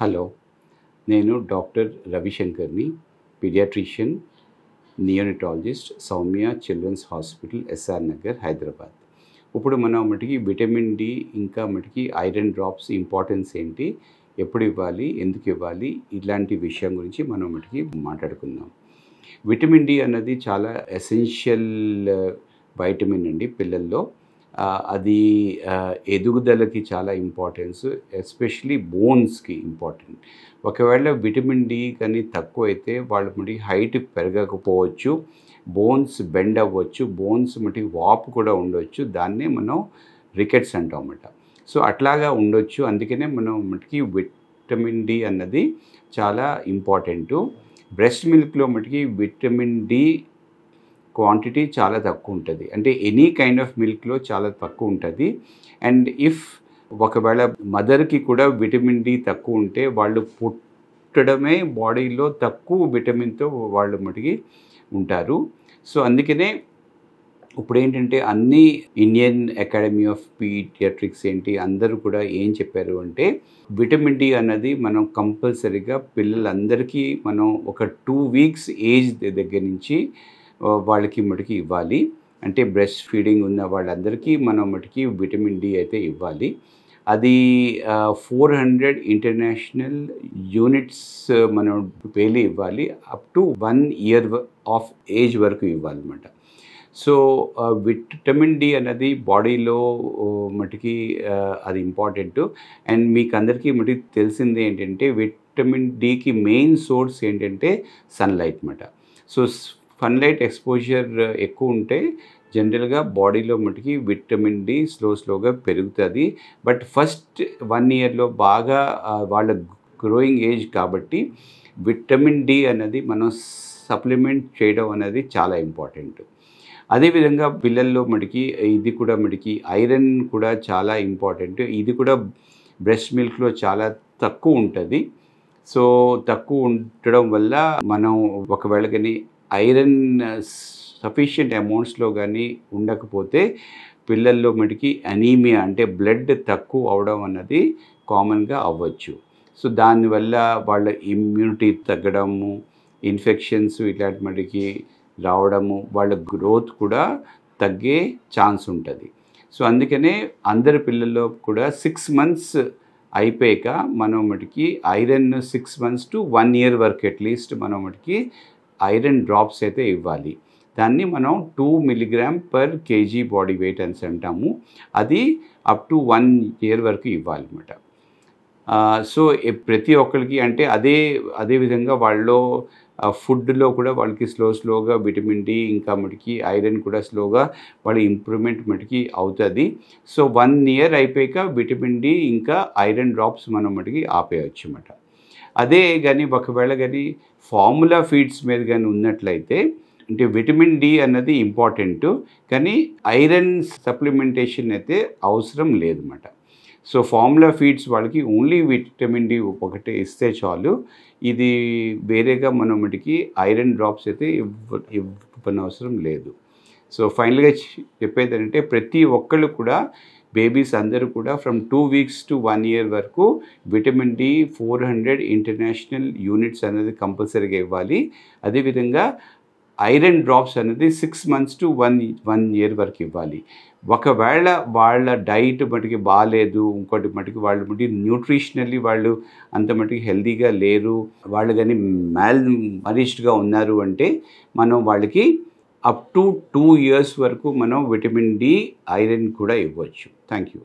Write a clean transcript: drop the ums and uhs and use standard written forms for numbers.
Hello, నేను doctor రవిశంకర్ని, paediatrician, neonatologist, Soumya children's hospital, SR Nagar, Hyderabad. ఇప్పుడు మనం మటుకి విటమిన్ డి ఇంకా మటుకి ఐరన్ డ్రాప్స్ ఇంపార్టెన్స్ ఏంటి, ఎప్పుడు ఇవ్వాలి, ఎందుకు ఇవ్వాలి, ఇలాంటి విషయం గురించి మనం మటుకి మాట్లాడుకుందాం. విటమిన్ డి అన్నది చాలా ఎసెన్షియల్ వైటమిన్ అండి పిల్లల్లో. అది ఎదుగుదలకి చాలా ఇంపార్టెన్స్, ఎస్పెషలీ బోన్స్కి ఇంపార్టెంట్. ఒకవేళ విటమిన్ డి కానీ తక్కువ అయితే వాళ్ళ మటుకి హైట్ పెరగకపోవచ్చు, బోన్స్ బెండ్ అవ్వచ్చు, బోన్స్ మటుకి వాపు కూడా ఉండవచ్చు. దాన్నే మనం రికెట్స్ అంటామన్నమాట. సో అట్లాగా ఉండొచ్చు. అందుకనే మనం మటుకి విటమిన్ డి అన్నది చాలా ఇంపార్టెంటు. బ్రెస్ట్ మిల్క్లో మటుకి విటమిన్ డి క్వాంటిటీ చాలా తక్కువ ఉంటుంది. అంటే ఎనీ కైండ్ ఆఫ్ మిల్క్లో చాలా తక్కువ ఉంటుంది. అండ్ ఇఫ్ ఒకవేళ మదర్కి కూడా విటమిన్ డి తక్కువ ఉంటే వాళ్ళు పుట్టడమే బాడీలో తక్కువ విటమిన్తో వాళ్ళు మటుకి ఉంటారు. సో అందుకనే ఇప్పుడు ఏంటంటే అన్ని ఇండియన్ అకాడమీ ఆఫ్ పీడియాట్రిక్స్ అందరూ కూడా ఏం చెప్పారు అంటే విటమిన్ డి అన్నది మనం కంపల్సరీగా పిల్లలందరికీ మనం ఒక 2 weeks ఏజ్ దగ్గర నుంచి వాళ్ళకి మటుకి ఇవ్వాలి. అంటే బ్రెస్ట్ ఫీడింగ్ ఉన్న వాళ్ళందరికీ మనం మటుకి విటమిన్ డి అయితే ఇవ్వాలి. అది 400 ఇంటర్నేషనల్ యూనిట్స్ మనం డైలీ ఇవ్వాలి. Up to 1 year of age వరకు ఇవ్వాలన్నమాట. సో విటమిన్ డి అన్నది బాడీలో మటుకి అది ఇంపార్టెంట్. అండ్ మీకు అందరికీ మటుకి తెలిసింది ఏంటంటే విటమిన్ డికి మెయిన్ సోర్స్ ఏంటంటే సన్లైట్ అన్నమాట. సో సన్లైట్ ఎక్స్పోజర్ ఎక్కువ ఉంటే జనరల్గా బాడీలో మటుకి విటమిన్ డి స్లోగా పెరుగుతుంది. బట్ ఫస్ట్ 1 yearలో బాగా వాళ్ళ గ్రోయింగ్ ఏజ్ కాబట్టి విటమిన్ డి అనేది మనం సప్లిమెంట్ చేయడం అనేది చాలా ఇంపార్టెంట్. అదేవిధంగా పిల్లల్లో మటుకి ఇది కూడా మటుకి ఐరన్ కూడా చాలా ఇంపార్టెంట్. ఇది కూడా బ్రెస్ట్ మిల్క్లో చాలా తక్కువ ఉంటుంది. సో తక్కువ ఉండడం వల్ల మనం ఒకవేళ కానీ ఐరన్ సఫిషియంట్ అమౌంట్స్లో కానీ ఉండకపోతే పిల్లల్లో మటుకి అనీమియా అంటే బ్లడ్ తక్కువ అవడం అన్నది కామన్గా అవ్వచ్చు. సో దానివల్ల వాళ్ళ ఇమ్యూనిటీ తగ్గడము, ఇన్ఫెక్షన్స్ ఇట్లాంటి మటుకి రావడము, వాళ్ళ గ్రోత్ కూడా తగ్గే ఛాన్స్ ఉంటుంది. సో అందుకనే అందరి పిల్లల్లో కూడా 6 months అయిపోయాక మనం మటుకి ఐరన్ 6 months to 1 year వరకు అట్లీస్ట్ మనం మటుకి ఐరన్ డ్రాప్స్ అయితే ఇవ్వాలి. దాన్ని మనం 2 mg/kg బాడీ వెయిట్ అని అంటాము. అది అప్ టు 1 year వరకు ఇవ్వాలన్నమాట. సో ప్రతి ఒక్కరికి అంటే అదే విధంగా వాళ్ళలో ఫుడ్లో కూడా వాళ్ళకి స్లోగా విటమిన్ డి ఇంకా మటుకి ఐరన్ కూడా స్లోగా వాళ్ళ ఇంప్రూవ్మెంట్ మటుకి అవుతుంది. సో 1 year అయిపోయాక విటమిన్ డి ఇంకా ఐరన్ డ్రాప్స్ మనం మటుకి ఆపేయచ్చు అన్నమాట. అదే కానీ ఒకవేళ కానీ ఫార్ములా ఫీడ్స్ మీద కానీ ఉన్నట్లయితే అంటే విటమిన్ డి అన్నది ఇంపార్టెంట్, కానీ ఐరన్ సప్లిమెంటేషన్ అయితే అవసరం లేదన్నమాట. సో ఫార్ములా ఫీడ్స్ వాళ్ళకి ఓన్లీ విటమిన్ డి ఒకటే ఇస్తే చాలు. ఇది వేరేగా మనం మటుకి ఐరన్ డ్రాప్స్ అయితే ఇవ్వనవసరం లేదు. సో ఫైనల్గా చెప్పేది అంటే ప్రతి ఒక్కళ్ళు కూడా బేబీస్ అందరూ కూడా ఫ్రమ్ 2 weeks to 1 year వరకు విటమిన్ డి 400 ఇంటర్నేషనల్ యూనిట్స్ అనేది కంపల్సరీగా ఇవ్వాలి. అదేవిధంగా ఐరన్ డ్రాప్స్ అనేది 6 months to 1 year వరకు ఇవ్వాలి. ఒకవేళ వాళ్ళ డైట్ మటుకి బాగాలేదు, ఇంకోటి మటుకి వాళ్ళు మటుకి న్యూట్రిషనల్లీ వాళ్ళు అంత మటుకి హెల్తీగా లేరు, వాళ్ళు కానీ మ్యాల్నరిష్డ్గా ఉన్నారు అంటే మనం వాళ్ళకి అప్ టు 2 years వరకు మనం విటమిన్ డి ఐరన్ కూడా ఇవ్వచ్చు. Thank you.